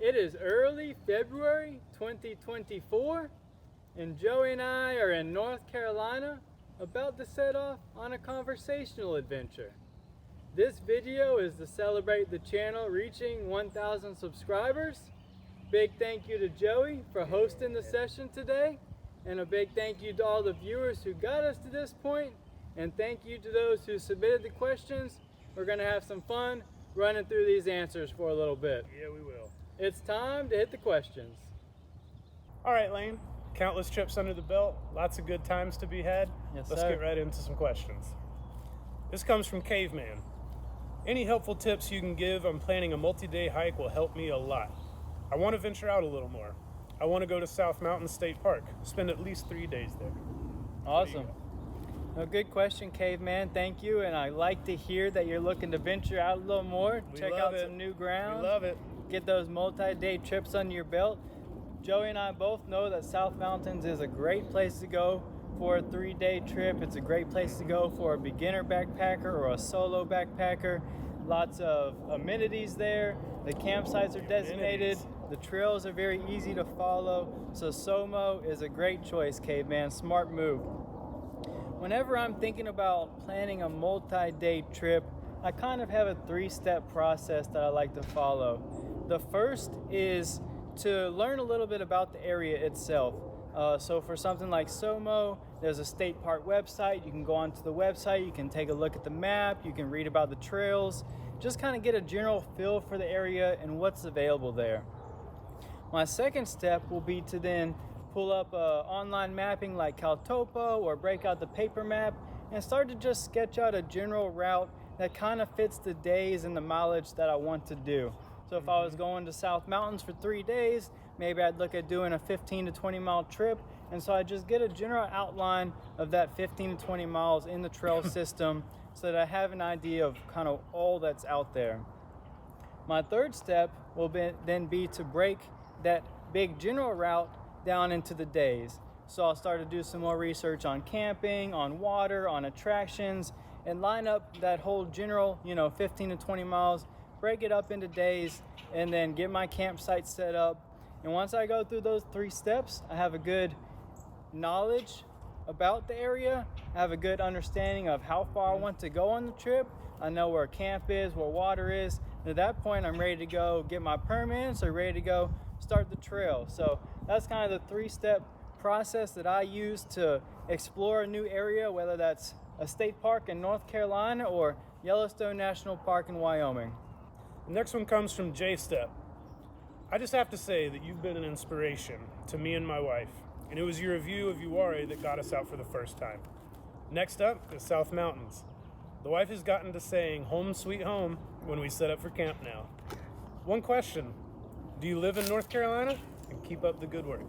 It is early February 2024, and Joey and I are in North Carolina about to set off on a conversational adventure. This video is to celebrate the channel reaching 1,000 subscribers. Big thank you to Joey for hosting the session today, and a big thank you to all the viewers who got us to this point, and thank you to those who submitted the questions. We're going to have some fun running through these answers for a little bit. Yeah, we will. It's time to hit the questions. All right, Layne. Countless trips under the belt, lots of good times to be had. Yes, Let's sir. get right into some questions. This comes from Caveman. Any helpful tips you can give on planning a multi-day hike will help me a lot. I want to venture out a little more. I want to go to South Mountain State Park, spend at least 3 days there. Awesome. A good question, Caveman. Thank you. And I like to hear that you're looking to venture out a little more, check out some new ground. We love it. Get those multi-day trips under your belt. Joey and I both know that South Mountains is a great place to go for a 3-day trip. It's a great place to go for a beginner backpacker or a solo backpacker. Lots of amenities there. The campsites are designated. The trails are very easy to follow. So SOMO is a great choice, Caveman. Smart move. Whenever I'm thinking about planning a multi-day trip, I kind of have a 3-step process that I like to follow. The first is to learn a little bit about the area itself. So for something like SOMO, there's a state park website. You can go onto the website, you can take a look at the map, you can read about the trails, just kind of get a general feel for the area and what's available there. My second step will be to then pull up online mapping like Caltopo or break out the paper map and start to just sketch out a general route that kind of fits the days and the mileage that I want to do. So if I was going to South Mountains for 3 days, maybe I'd look at doing a 15 to 20 mile trip. And so I just get a general outline of that 15 to 20 miles in the trail system so that I have an idea of kind of all that's out there. My third step will then be to break that big general route down into the days. So I'll start to do some more research on camping, on water, on attractions, and line up that whole general, 15 to 20 miles, break it up into days, and then get my campsite set up. And once I go through those 3 steps, I have a good knowledge about the area. I have a good understanding of how far I want to go on the trip. I know where camp is, where water is. And at that point, I'm ready to go get my permits or ready to go start the trail. So that's kind of the 3-step process that I use to explore a new area, whether that's a state park in North Carolina or Yellowstone National Park in Wyoming. The next one comes from J-Step. I just have to say that you've been an inspiration to me and my wife, and it was your review of Uwharrie that got us out for the first time. Next up is South Mountains. The wife has gotten to saying home sweet home when we set up for camp now. One question, do you live in North Carolina? And keep up the good work.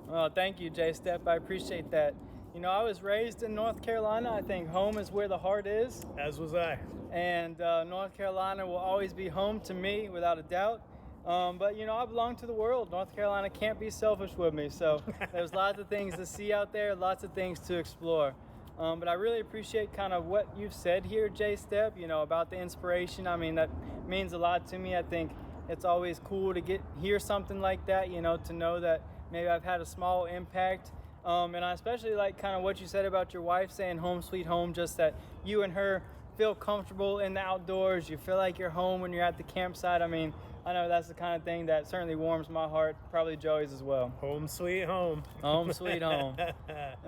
Well, thank you, J-Step. I appreciate that. I was raised in North Carolina. I think home is where the heart is. As was I. And North Carolina will always be home to me, without a doubt. But I belong to the world. North Carolina can't be selfish with me. So there's lots of things to see out there, lots of things to explore. But I really appreciate kind of what you've said here, J-Step, about the inspiration. I mean, that means a lot to me. I think it's always cool to hear something like that, to know that maybe I've had a small impact. And I especially like kind of what you said about your wife saying home sweet home, just that you and her feel comfortable in the outdoors. You feel like you're home when you're at the campsite. I mean, I know that's the kind of thing that certainly warms my heart, probably Joey's as well. Home sweet home. Home sweet home.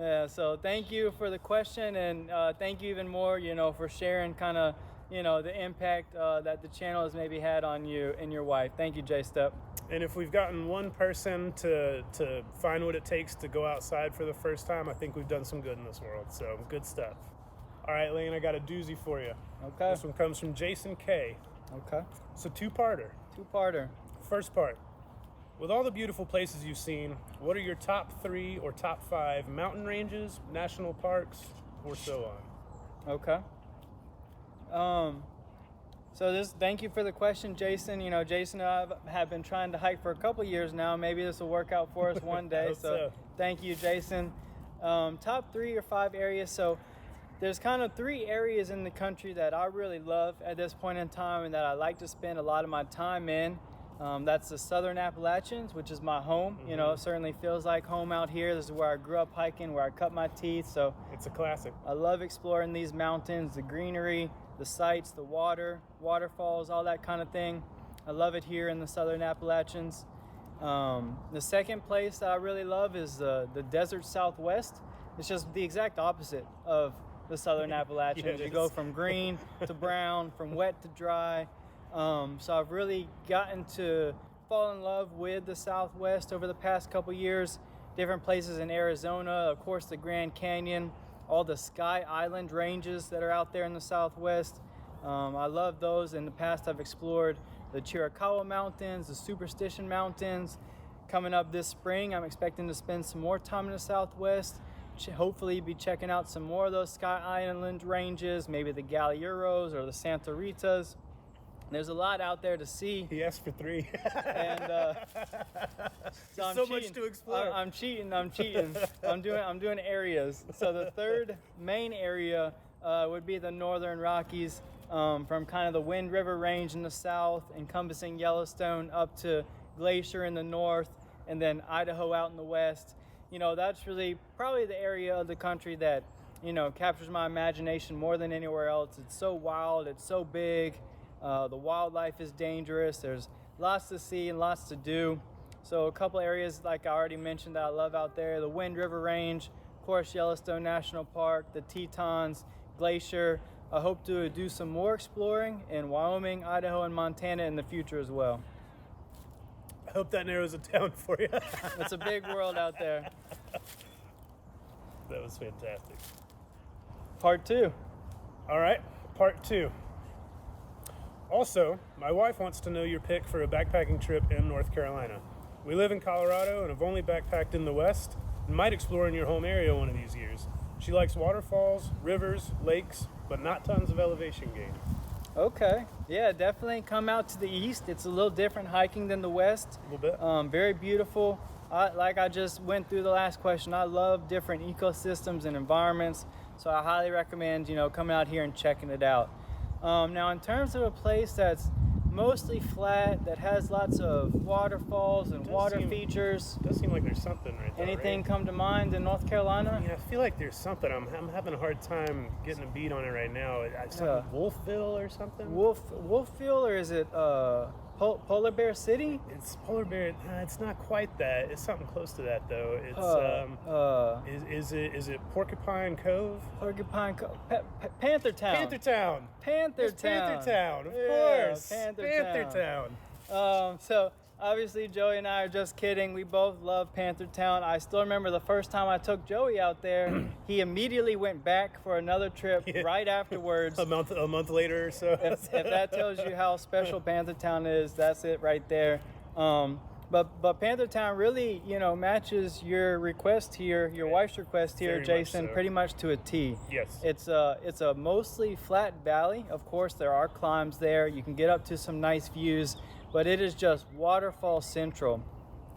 Yeah, so thank you for the question, and thank you even more, for sharing kind of, the impact that the channel has maybe had on you and your wife. Thank you, J-Step. And if we've gotten one person to find what it takes to go outside for the first time, I think we've done some good in this world. So good stuff. All right, Layne, I got a doozy for you. Okay. This one comes from Jason K. Okay. It's a two-parter. First part. With all the beautiful places you've seen, what are your top 3 or top 5 mountain ranges, national parks, or so on? Okay. So thank you for the question, Jason. Jason and I have been trying to hike for a couple years now. Maybe this will work out for us one day. so thank you, Jason. Top 3 or 5 areas. So there's kind of 3 areas in the country that I really love at this point in time and that I like to spend a lot of my time in. That's the Southern Appalachians, which is my home. You know, it certainly feels like home out here. This is where I grew up hiking, where I cut my teeth. So it's a classic. I love exploring these mountains, the greenery, the sights, the water, waterfalls, all that kind of thing. I love it here in the Southern Appalachians. The second place that I really love is the desert Southwest. It's just the exact opposite of the Southern Appalachians. You go from green to brown, from wet to dry. So I've really gotten to fall in love with the Southwest over the past couple years. Different places in Arizona, of course the Grand Canyon, all the Sky Island ranges that are out there in the Southwest. I love those. In the past I've explored the Chiricahua Mountains, the Superstition Mountains. Coming up this spring, I'm expecting to spend some more time in the Southwest. Hopefully be checking out some more of those Sky Island ranges, maybe the Galliuros or the Santa Ritas. There's a lot out there to see. He asked for 3. And so I'm so cheating. much to explore. I'm cheating. I'm doing areas. So the third main area would be the Northern Rockies, from kind of the Wind River Range in the south, encompassing Yellowstone, up to Glacier in the north, and then Idaho out in the west. You know, that's really probably the area of the country that, you know, captures my imagination more than anywhere else. It's so wild. It's so big. The wildlife is dangerous. There's lots to see and lots to do. So a couple areas, like I already mentioned, that I love out there: the Wind River Range, of course Yellowstone National Park, the Tetons, Glacier. I hope to do some more exploring in Wyoming, Idaho, and Montana in the future as well. I hope that narrows it down for you. It's a big world out there. That was fantastic. Part 2. All right, part 2. Also, my wife wants to know your pick for a backpacking trip in North Carolina. We live in Colorado and have only backpacked in the West and might explore in your home area one of these years. She likes waterfalls, rivers, lakes, but not tons of elevation gain. Okay. Yeah, definitely come out to the east. It's a little different hiking than the west. A little bit. Very beautiful. Like I just went through the last question, I love different ecosystems and environments. So I highly recommend, you know, coming out here and checking it out. Now, in terms of a place that's mostly flat, that has lots of waterfalls and water features. It does seem like there's something right there. Anything right? come to mind in North Carolina? Yeah, I feel like there's something. I'm having a hard time getting a beat on it right now. Wolfville or something? Wolfville, or is it Polar Bear City? It's Polar Bear. It's not quite that. It's something close to that though. It's is it Porcupine Cove? Porcupine Cove. Panther Town. Panther Town. Panther Town. Of course. Panther Town. So obviously Joey and I are just kidding. We both love Panther Town. I still remember the first time I took Joey out there. He immediately went back for another trip right afterwards. A month later or so. If that tells you how special Panther Town is, that's it right there. But Panther Town really, you know, matches your request here, your wife's request here, Very Jason, much so. pretty much to a T. Yes. It's a mostly flat valley. Of course, there are climbs there. You can get up to some nice views, but it is just waterfall central.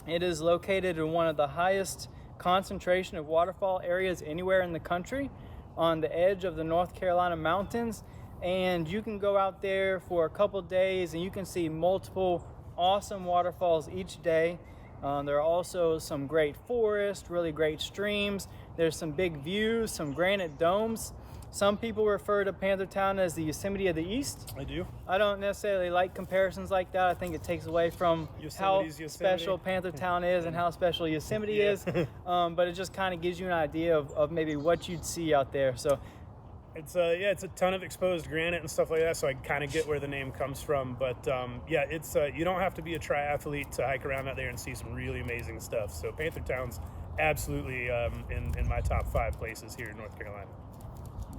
It is located in one of the highest concentration of waterfall areas anywhere in the country, on the edge of the North Carolina mountains, and you can go out there for a couple days and you can see multiple awesome waterfalls each day. There are also some great forests, really great streams. There's some big views, some granite domes. Some people refer to Panther Town as the Yosemite of the East. I do. I don't necessarily like comparisons like that. I think it takes away from how special Panther Town is and how special Yosemite is. But it just kind of gives you an idea of maybe what you'd see out there. So it's a ton of exposed granite and stuff like that, so I kind of get where the name comes from. But it's you don't have to be a triathlete to hike around out there and see some really amazing stuff. So Panther Town's absolutely in my top 5 places here in North Carolina.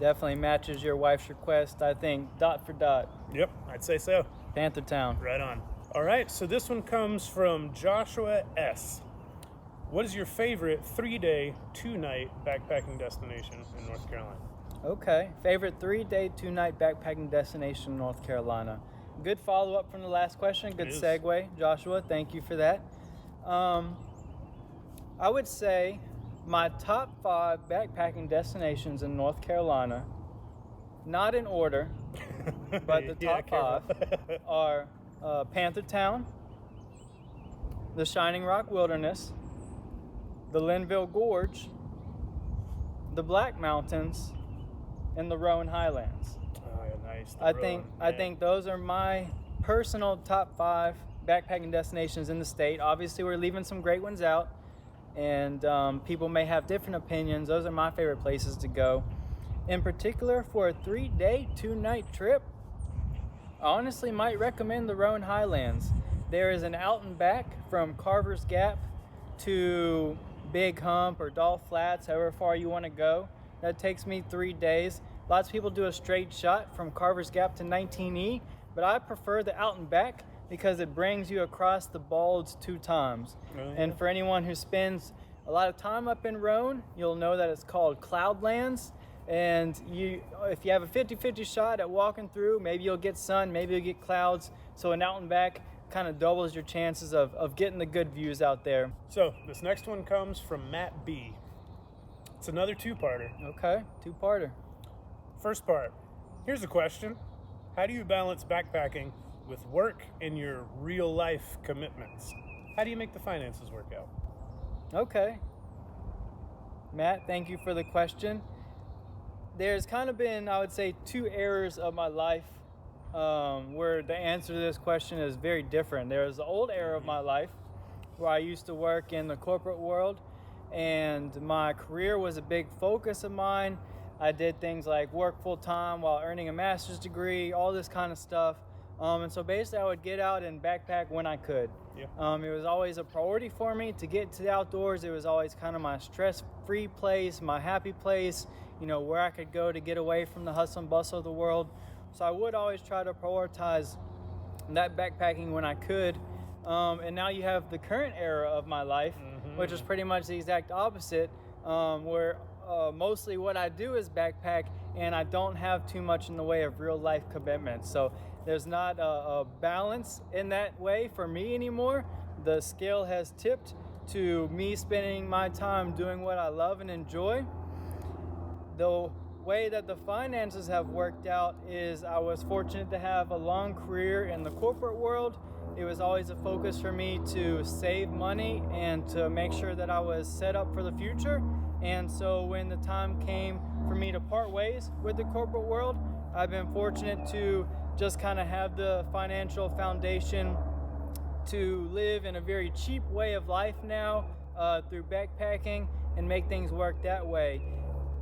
Definitely matches your wife's request, I think, dot for dot. Yep, I'd say so. Panther Town. Right on. All right, so this one comes from Joshua S. What is your favorite 3-day, 2-night backpacking destination in North Carolina? Okay, favorite 3-day, 2-night backpacking destination in North Carolina. Good follow-up from the last question. Good segue, Joshua. Thank you for that. I would say my top 5 backpacking destinations in North Carolina, not in order, but the top 5 are Panther Town, the Shining Rock Wilderness, the Linville Gorge, the Black Mountains, and the Rowan Highlands. Oh, yeah, nice. I think those are my personal top 5 backpacking destinations in the state. Obviously, we're leaving some great ones out, and people may have different opinions. Those are my favorite places to go. In particular, for a 3-day, 2-night trip, I honestly might recommend the Rowan Highlands. There is an out and back from Carver's Gap to Big Hump or Doll Flats, however far you want to go. That takes me 3 days. Lots of people do a straight shot from Carver's Gap to 19E, but I prefer the out and back because it brings you across the Balds 2 times. And for anyone who spends a lot of time up in Rowan, you'll know that it's called Cloudlands. And if you have a 50-50 shot at walking through, maybe you'll get sun, maybe you'll get clouds. So an out and back kind of doubles your chances of getting the good views out there. So this next one comes from Matt B. It's another 2-parter. Okay, 2-parter. First part, here's a question. How do you balance backpacking with work and your real life commitments? How do you make the finances work out? Okay. Matt, thank you for the question. There's kind of been, I would say, 2 eras of my life where the answer to this question is very different. There's the old era of my life where I used to work in the corporate world, and my career was a big focus of mine. I did things like work full-time while earning a master's degree, all this kind of stuff. And so basically I would get out and backpack when I could. Yeah. It was always a priority for me to get to the outdoors. It was always kind of my stress-free place, my happy place, where I could go to get away from the hustle and bustle of the world. So I would always try to prioritize that backpacking when I could. And now you have the current era of my life, which is pretty much the exact opposite, where mostly what I do is backpack, and I don't have too much in the way of real life commitments. So there's not a balance in that way for me anymore. The scale has tipped to me spending my time doing what I love and enjoy. The way that the finances have worked out is I was fortunate to have a long career in the corporate world. It was always a focus for me to save money and to make sure that I was set up for the future. And so when the time came for me to part ways with the corporate world, I've been fortunate to just kind of have the financial foundation to live in a very cheap way of life now through backpacking and make things work that way.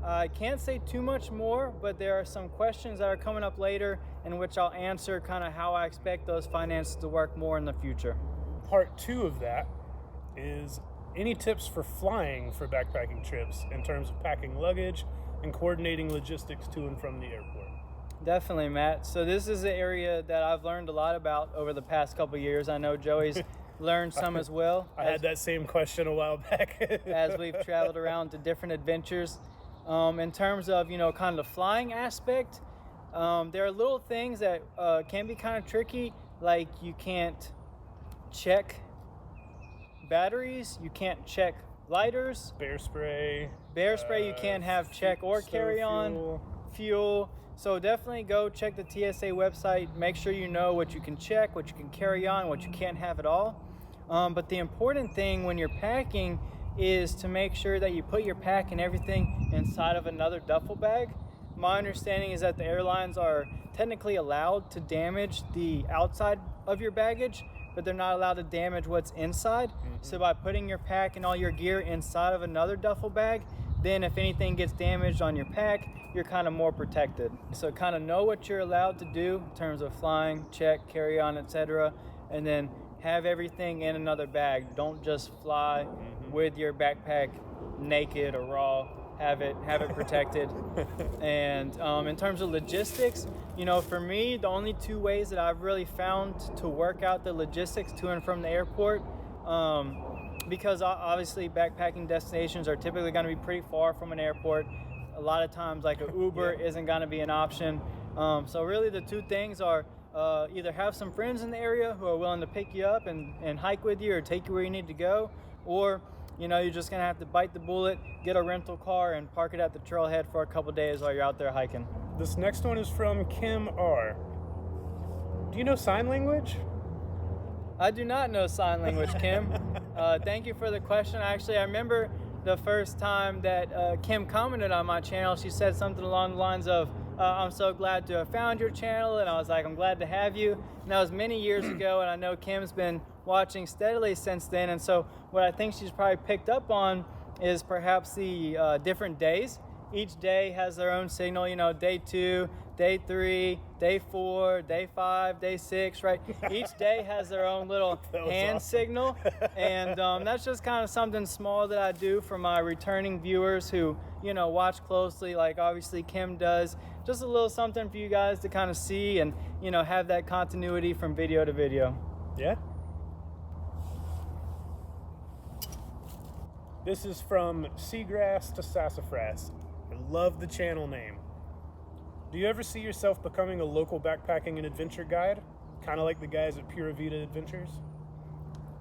I can't say too much more, but there are some questions that are coming up later in which I'll answer kind of how I expect those finances to work more in the future. Part 2 of that is any tips for flying for backpacking trips in terms of packing luggage and coordinating logistics to and from the airport. Definitely, Matt. So this is an area that I've learned a lot about over the past couple of years. I know Joey's learned some as well. I had that same question a while back. As we've traveled around to different adventures. In terms of, kind of the flying aspect, there are little things that can be kind of tricky, like you can't check batteries, you can't check lighters. Bear spray You can't have check or carry on. Fuel. So definitely go check the TSA website. Make sure you know what you can check, what you can carry on, what you can't have at all. But the important thing when you're packing is to make sure that you put your pack and everything inside of another duffel bag. My understanding is that the airlines are technically allowed to damage the outside of your baggage, but they're not allowed to damage what's inside. So by putting your pack and all your gear inside of another duffel bag, then if anything gets damaged on your pack, you're kind of more protected. So kind of know what you're allowed to do in terms of flying, check, carry on, etc. And then have everything in another bag. Don't just fly with your backpack naked or raw. Have it protected. And in terms of logistics, for me, the only 2 ways that I've really found to work out the logistics to and from the airport, because obviously backpacking destinations are typically going to be pretty far from an airport. A lot of times, like an Uber isn't going to be an option. So really the 2 things are either have some friends in the area who are willing to pick you up and hike with you or take you where you need to go, or you're just going to have to bite the bullet, get a rental car, and park it at the trailhead for a couple days while you're out there hiking. This next one is from Kim R. Do you know sign language? I do not know sign language, Kim. Thank you for the question. Actually, I remember the first time that Kim commented on my channel. She said something along the lines of, I'm so glad to have found your channel, and I was like, I'm glad to have you. And that was many years ago, and I know Kim's been watching steadily since then. And so what I think she's probably picked up on is perhaps the different days. Each day has their own signal, you know, day 2, day 3, day 4, day 5, day 6, right? Each day has their own little hand awesome. signal. And that's just kind of something small that I do for my returning viewers who, you know, watch closely, like obviously Kim does. Just a little something for you guys to kind of see and, you know, have that continuity from video to video. Yeah. This is from Seagrass to Sassafras. I love the channel name. Do you ever see yourself becoming a local backpacking and adventure guide? Kind of like the guys at Pura Vida Adventures?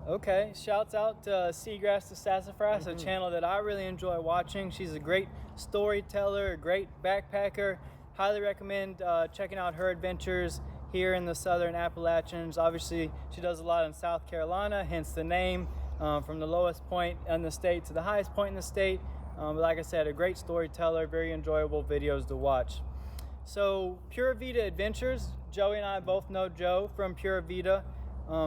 Okay, shouts out to Seagrass to Sassafras, a channel that I really enjoy watching. She's a great storyteller, a great backpacker. Highly recommend checking out her adventures here in the Southern Appalachians. Obviously, she does a lot in South Carolina, hence the name, from the lowest point in the state to the highest point in the state. But like I said, a great storyteller, very enjoyable videos to watch. So Pura Vida Adventures, Joey and I both know Joe from Pura Vida.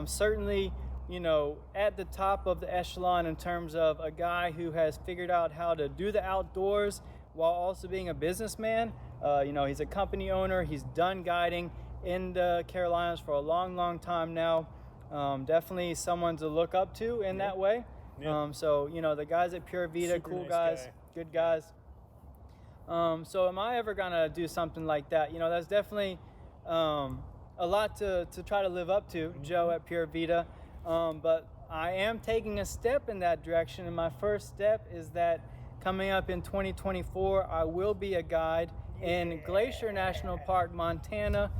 Certainly, you know, at the top of the echelon in terms of a guy who has figured out how to do the outdoors while also being a businessman. You know, he's a company owner. He's done guiding in the Carolinas for a long, long time now. Definitely someone to look up to in that way. Yeah. So, you know, the guys at Pura Vida, Super cool nice guys, guy. good guys. So am I ever gonna do something like that? You know, that's definitely a lot to try to live up to, Joe at Pura Vida. But I am taking a step in that direction, and my first step is that coming up in 2024, I will be a guide in Glacier National Park, Montana.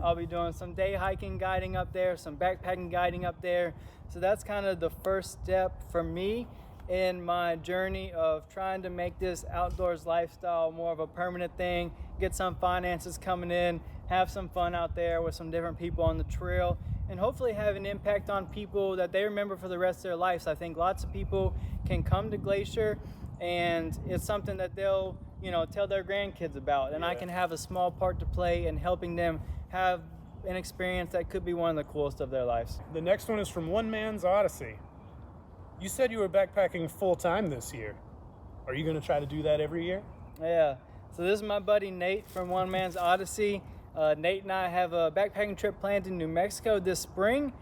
I'll be doing some day hiking guiding up there, some backpacking guiding up there. So that's kind of the first step for me in my journey of trying to make this outdoors lifestyle more of a permanent thing, get some finances coming in, have some fun out there with some different people on the trail, and hopefully have an impact on people that they remember for the rest of their lives. I think lots of people can come to Glacier and it's something that they'll, you know, tell their grandkids about, and I can have a small part to play in helping them have an experience that could be one of the coolest of their lives. The next one is from OneMansOdyssey. You said you were backpacking full-time this year. Are you going to try to do that every year? Yeah. So this is my buddy Nate from OneMansOdyssey. Nate and I have a backpacking trip planned in New Mexico this spring.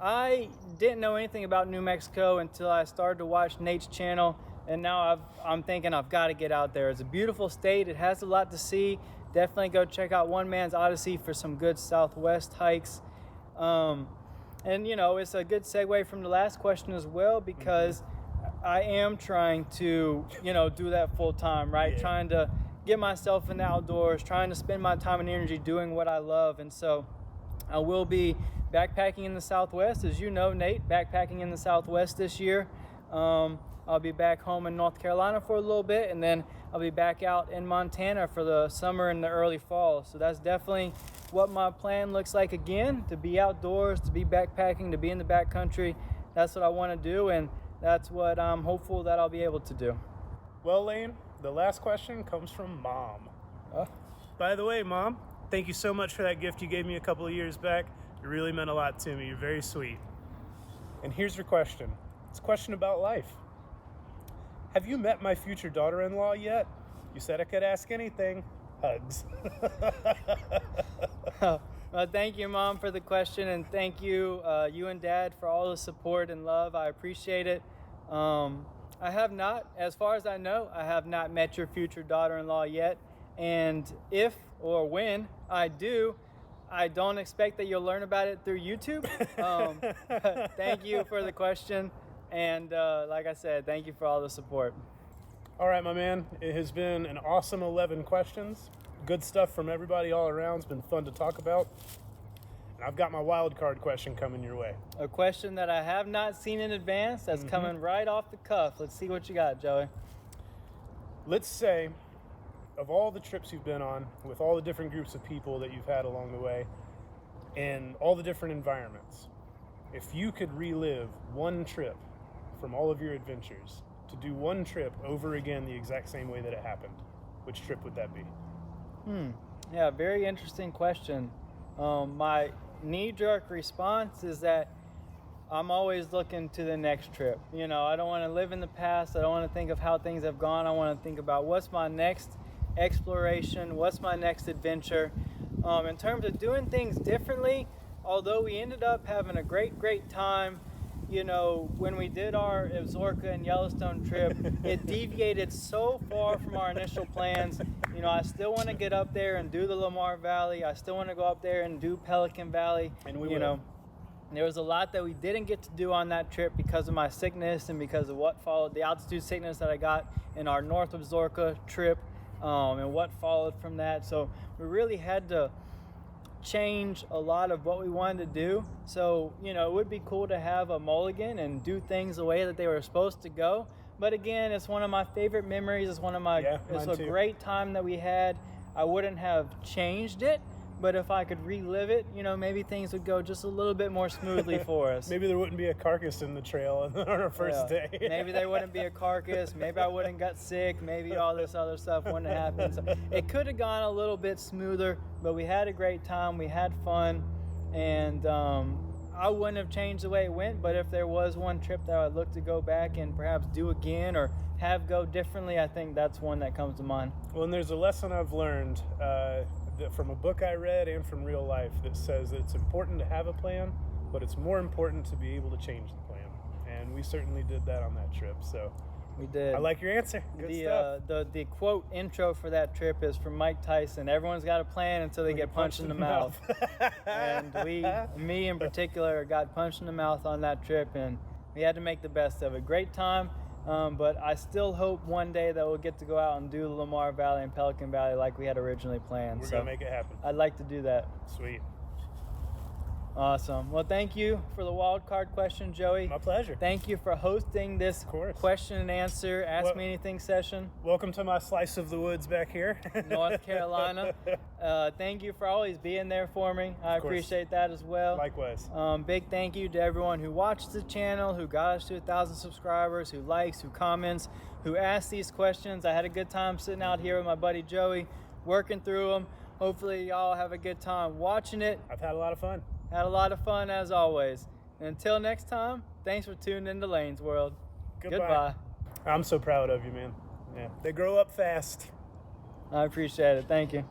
I didn't know anything about New Mexico until I started to watch Nate's channel, and now I'm thinking I've got to get out there. It's a beautiful state. It has a lot to see. Definitely go check out OneMansOdyssey for some good Southwest hikes. And, you know, it's a good segue from the last question as well, because I am trying to, you know, do that full time, right? Yeah. Trying to get myself in the outdoors, trying to spend my time and energy doing what I love. And so I will be backpacking in the Southwest. As you know, Nate, backpacking in the Southwest this year. I'll be back home in North Carolina for a little bit, and then I'll be back out in Montana for the summer and the early fall. So that's definitely what my plan looks like again, to be outdoors, to be backpacking, to be in the backcountry. That's what I want to do, and that's what I'm hopeful that I'll be able to do. Well, Layne, the last question comes from Mom. By the way, Mom, thank you so much for that gift you gave me a couple of years back. It really meant a lot to me. You're very sweet. And here's your question. It's a question about life. Have you met my future daughter-in-law yet? You said I could ask anything. Hugs. Well, thank you, Mom, for the question, and thank you, you and Dad, for all the support and love. I appreciate it. I have not, as far as I know, I have not met your future daughter-in-law yet. And if or when I do, I don't expect that you'll learn about it through YouTube. Thank you for the question. And like I said, thank you for all the support. All right, my man. It has been an awesome 11 questions. Good stuff from everybody all around. It's been fun to talk about. And I've got my wild card question coming your way. A question that I have not seen in advance that's coming right off the cuff. Let's see what you got, Joey. Let's say, of all the trips you've been on, with all the different groups of people that you've had along the way, and all the different environments, if you could relive one trip from all of your adventures, to do one trip over again the exact same way that it happened, which trip would that be? Yeah, very interesting question. My knee-jerk response is that I'm always looking to the next trip. You know, I don't want to live in the past. I don't want to think of how things have gone. I want to think about what's my next exploration, what's my next adventure. In terms of doing things differently, although we ended up having a great time, you know, when we did our Absaroka and Yellowstone trip, it deviated so far from our initial plans. You know, I still want to get up there and do the Lamar Valley. I still want to go up there and do Pelican Valley. And we you will. know, there was a lot that we didn't get to do on that trip because of my sickness and because of what followed, the altitude sickness that I got in our North Absaroka trip, and what followed from that. So we really had to change a lot of what we wanted to do. So, you know, it would be cool to have a mulligan and do things the way that they were supposed to go. But again, it's one of my favorite memories. It's one of my, it's a great time that we had. I wouldn't have changed it, but if I could relive it, you know, maybe things would go just a little bit more smoothly for us. Maybe there wouldn't be a carcass in the trail on our first day. Maybe there wouldn't be a carcass. Maybe I wouldn't got sick. Maybe all this other stuff wouldn't have happened. So it could have gone a little bit smoother, but we had a great time. We had fun, and I wouldn't have changed the way it went, but if there was one trip that I would look to go back and perhaps do again or have go differently, I think that's one that comes to mind. Well, and there's a lesson I've learned from a book I read and from real life that says that it's important to have a plan, but it's more important to be able to change the plan. And we certainly did that on that trip. So we did. I like your answer. Good stuff. The quote intro for that trip is from Mike Tyson. Everyone's got a plan until they get punched in the mouth. And me in particular, got punched in the mouth on that trip, and we had to make the best of it. Great time. But I still hope one day that we'll get to go out and do the Lamar Valley and Pelican Valley like we had originally planned. We're going to make it happen. I'd like to do that. Sweet. Awesome. Well, thank you for the wild card question, Joey. My pleasure. Thank you for hosting this question and answer, Ask Me Anything session. Welcome to my slice of the woods back here. North Carolina. Thank you for always being there for me. I appreciate that as well. Likewise. Big thank you to everyone who watched the channel, who got us to 1,000 subscribers, who likes, who comments, who asks these questions. I had a good time sitting out here with my buddy Joey, working through them. Hopefully y'all have a good time watching it. I've had a lot of fun. Had a lot of fun as always. And until next time, thanks for tuning into Layne's World. Goodbye. I'm so proud of you, man. Yeah, they grow up fast. I appreciate it. Thank you.